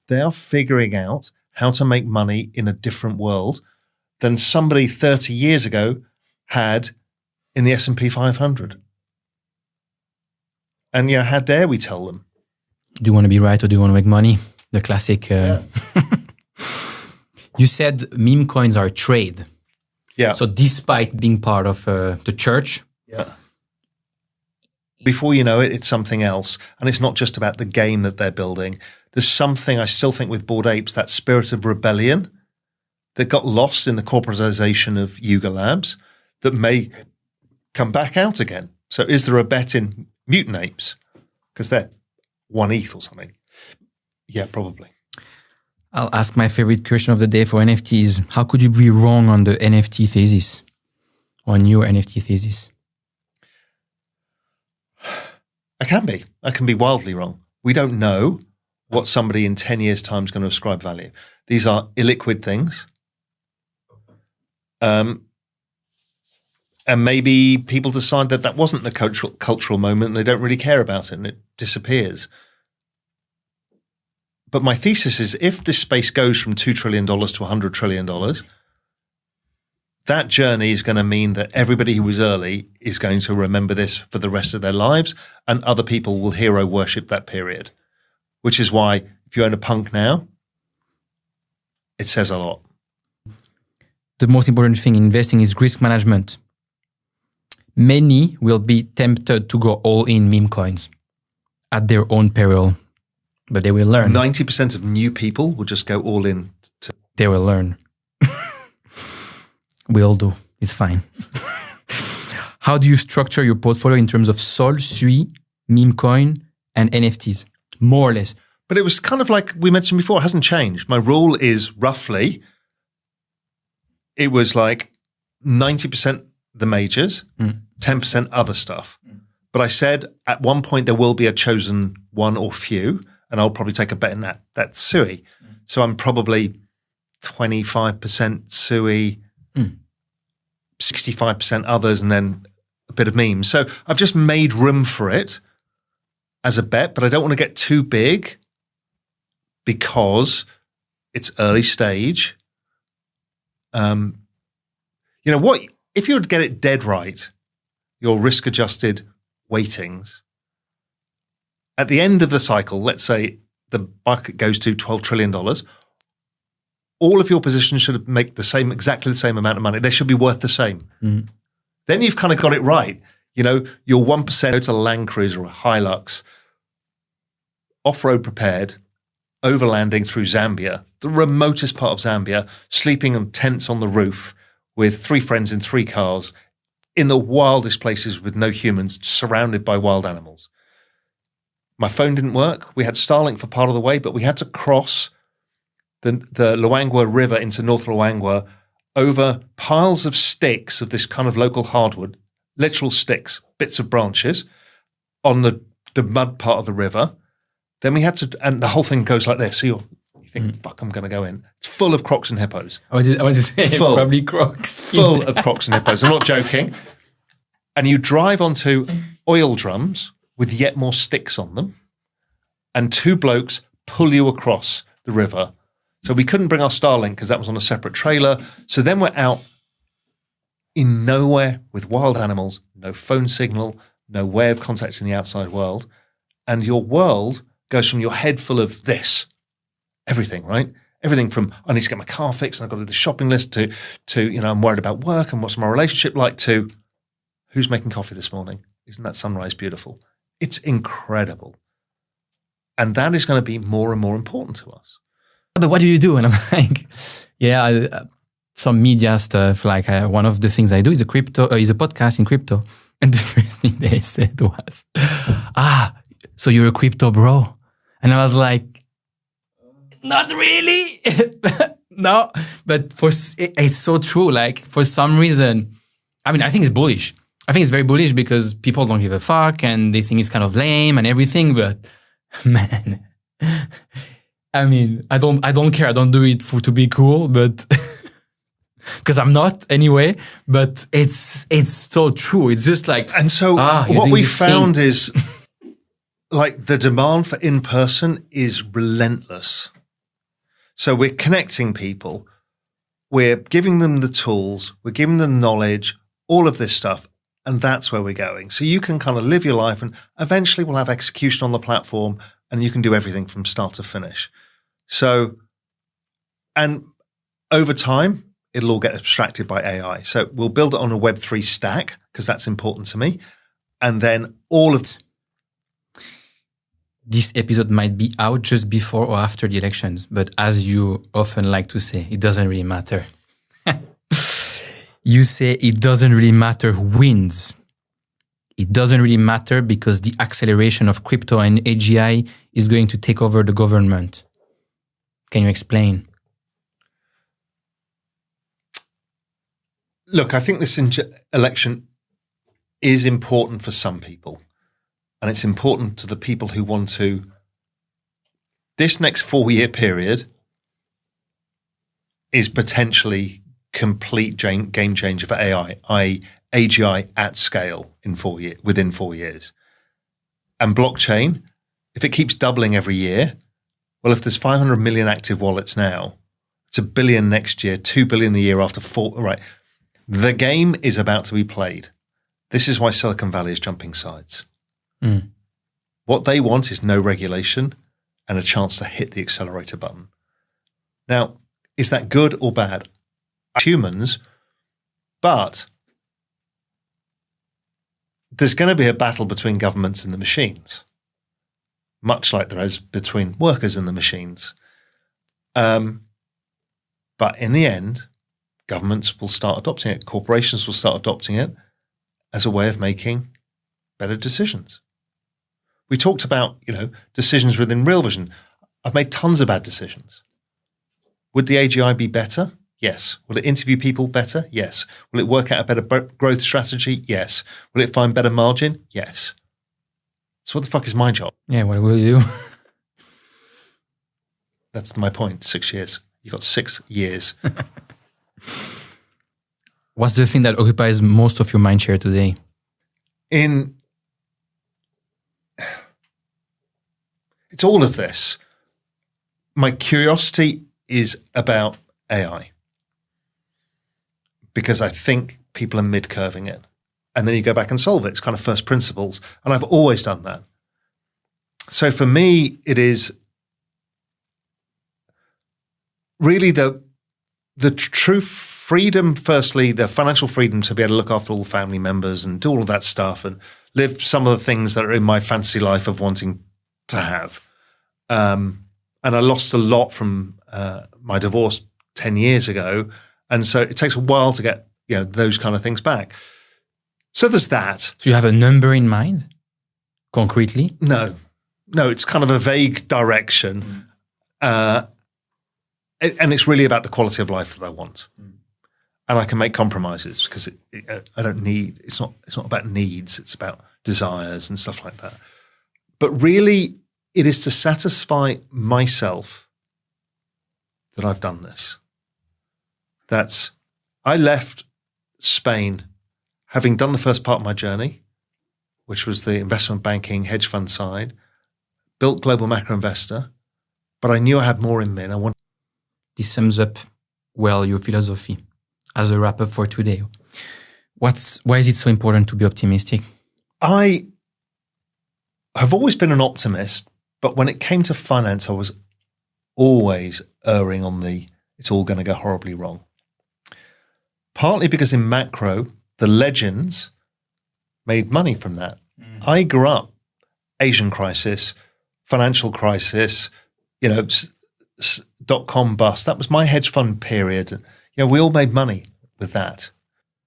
They are figuring out how to make money in a different world than somebody 30 years ago had in the S&P 500. And, how dare we tell them? Do you want to be right or do you want to make money? The classic. You said meme coins are a trade. Yeah. So despite being part of the church. Yeah. Before you know it, it's something else. And it's not just about the game that they're building. There's something I still think with Bored Apes, that spirit of rebellion that got lost in the corporatization of Yuga Labs that may come back out again. So is there a bet in Mutant Apes? Because they're 1 ETH or something. Yeah, probably. I'll ask my favorite question of the day for NFTs. How could you be wrong on the NFT thesis? On your NFT thesis? I can be wildly wrong. We don't know what somebody in 10 years' time is going to ascribe value. These are illiquid things. And maybe people decide that wasn't the cultural moment and they don't really care about it and it disappears. But my thesis is if this space goes from $2 trillion to $100 trillion, that journey is going to mean that everybody who was early is going to remember this for the rest of their lives and other people will hero worship that period, which is why if you own a punk now, it says a lot. The most important thing in investing is risk management. Many will be tempted to go all in meme coins at their own peril, but they will learn. 90% of new people will just go all in. They will learn. We all do. It's fine. How do you structure your portfolio in terms of Sol, Sui, meme coin, and NFTs? More or less. But it was kind of like we mentioned before, it hasn't changed. My rule is roughly, it was like 90% the majors, 10% other stuff. But I said at one point there will be a chosen one or few, and I'll probably take a bet in that Sui. So I'm probably 25% Sui, 65% others, and then a bit of memes. So I've just made room for it as a bet, but I don't want to get too big because it's early stage. What if you were to get it dead right, your risk-adjusted weightings, at the end of the cycle, let's say the market goes to $12 trillion, all of your positions should make exactly the same amount of money. They should be worth the same. Then you've kind of got it right. Your 1% to a Land Cruiser or a Hilux, off-road prepared, overlanding through Zambia, the remotest part of Zambia, sleeping in tents on the roof with 3 friends in 3 cars, in the wildest places with no humans, surrounded by wild animals. My phone didn't work. We had Starlink for part of the way, but we had to cross the Luangwa River into North Luangwa over piles of sticks of this kind of local hardwood, literal sticks, bits of branches, on the mud part of the river. Then we had to, and the whole thing goes like this. So you think, fuck, I'm going to go in. It's full of crocs and hippos. I was just saying, probably crocs. Full of crocs and hippos. I'm not joking. And you drive onto oil drums with yet more sticks on them, and 2 blokes pull you across the river. So we couldn't bring our Starlink because that was on a separate trailer. So then we're out in nowhere with wild animals, no phone signal, no way of contacting the outside world. And your world goes from your head full of this, everything, right? Everything from, I need to get my car fixed and I've got to do the shopping list to I'm worried about work and what's my relationship like, to who's making coffee this morning? Isn't that sunrise beautiful? It's incredible. And that is going to be more and more important to us. But what do you do? And I'm like, some media stuff. Like one of the things I do is a podcast in crypto. And the first thing they said was, so you're a crypto bro. And I was like, not really. No, but it's so true. Like for some reason, I mean, I think it's bullish. I think it's very bullish because people don't give a fuck and they think it's kind of lame and everything. But man, I mean, I don't care. I don't do it to be cool, but because I'm not anyway. But it's so true. It's just like, and so what we found is like the demand for in person is relentless. So we're connecting people. We're giving them the tools. We're giving them knowledge, all of this stuff. And that's where we're going. So you can kind of live your life, and eventually we'll have execution on the platform, and you can do everything from start to finish. So, and over time, it'll all get abstracted by AI. So we'll build it on a Web3 stack, because that's important to me. And then all of this episode might be out just before or after the elections, but as you often like to say, it doesn't really matter. You say it doesn't really matter who wins. It doesn't really matter because the acceleration of crypto and AGI is going to take over the government. Can you explain? Look, I think this election is important for some people. And it's important to the people who want to, this next 4-year period is potentially complete game changer for AI, i.e. AGI at scale within 4 years. And blockchain, if it keeps doubling every year, well, if there's 500 million active wallets now, it's 1 billion next year, 2 billion the year after, right? The game is about to be played. This is why Silicon Valley is jumping sides. What they want is no regulation and a chance to hit the accelerator button. Now, is that good or bad? Humans, but there's going to be a battle between governments and the machines, much like there is between workers and the machines. But in the end, governments will start adopting it. Corporations will start adopting it as a way of making better decisions. We talked about, decisions within Real Vision. I've made tons of bad decisions. Would the AGI be better? Yes. Will it interview people better? Yes. Will it work out a better growth strategy? Yes. Will it find better margin? Yes. So what the fuck is my job? Yeah, what will you do? That's my point. 6 years. You've got 6 years. What's the thing that occupies most of your mind share today? It's all of this. My curiosity is about AI because I think people are mid-curving it. And then you go back and solve it. It's kind of first principles. And I've always done that. So for me, it is really the true freedom, firstly, the financial freedom to be able to look after all the family members and do all of that stuff and live some of the things that are in my fantasy life of wanting to have. And I lost a lot from my divorce 10 years ago. And so it takes a while to get, those kind of things back. So there's that. So you have a number in mind, concretely? No, it's kind of a vague direction. And it's really about the quality of life that I want. And I can make compromises because I don't need, it's not about needs, it's about desires and stuff like that. But really, it is to satisfy myself that I've done this. I left Spain having done the first part of my journey, which was the investment banking hedge fund side, built Global Macro Investor, but I knew I had more in me and I wanted. This sums up well your philosophy as a wrap up for today. Why is it so important to be optimistic? I have always been an optimist, but when it came to finance, I was always erring on it's all going to go horribly wrong. Partly because in macro, the legends made money from that. I grew up, Asian crisis, financial crisis, .com bust. That was my hedge fund period. We all made money with that.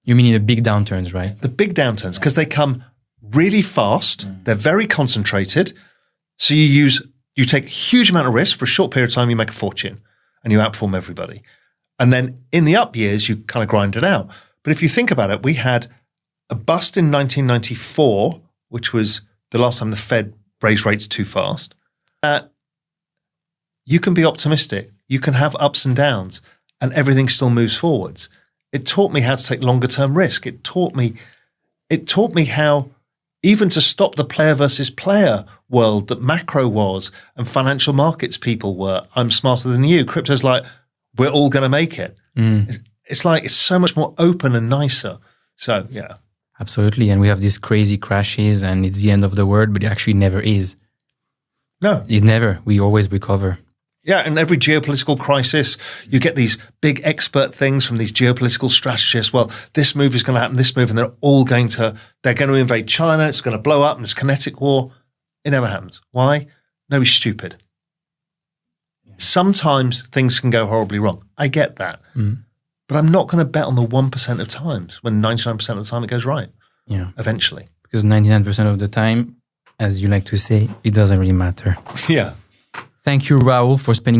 You mean in the big downturns, right? The big downturns, because they come really fast. They're very concentrated. So you take a huge amount of risk for a short period of time, you make a fortune and you outperform everybody. And then in the up years, you kind of grind it out. But if you think about it, we had a bust in 1994, which was the last time the Fed raised rates too fast. You can be optimistic. You can have ups and downs and everything still moves forwards. It taught me how to take longer term risk. It taught me how even to stop the player versus player world that macro was and financial markets people were. I'm smarter than you. Crypto's like, we're all going to make it. It's like, it's so much more open and nicer. So, yeah. Absolutely. And we have these crazy crashes and it's the end of the world, but it actually never is. No. It never. We always recover. Yeah, and every geopolitical crisis, you get these big expert things from these geopolitical strategists. Well, this move is going to happen, this move, and they're going to invade China. It's going to blow up and it's kinetic war. It never happens. Why? Nobody's stupid. Sometimes things can go horribly wrong. I get that. But I'm not going to bet on the 1% of times when 99% of the time it goes right. Yeah. Eventually. Because 99% of the time, as you like to say, it doesn't really matter. Yeah. Thank you, Raoul, for spending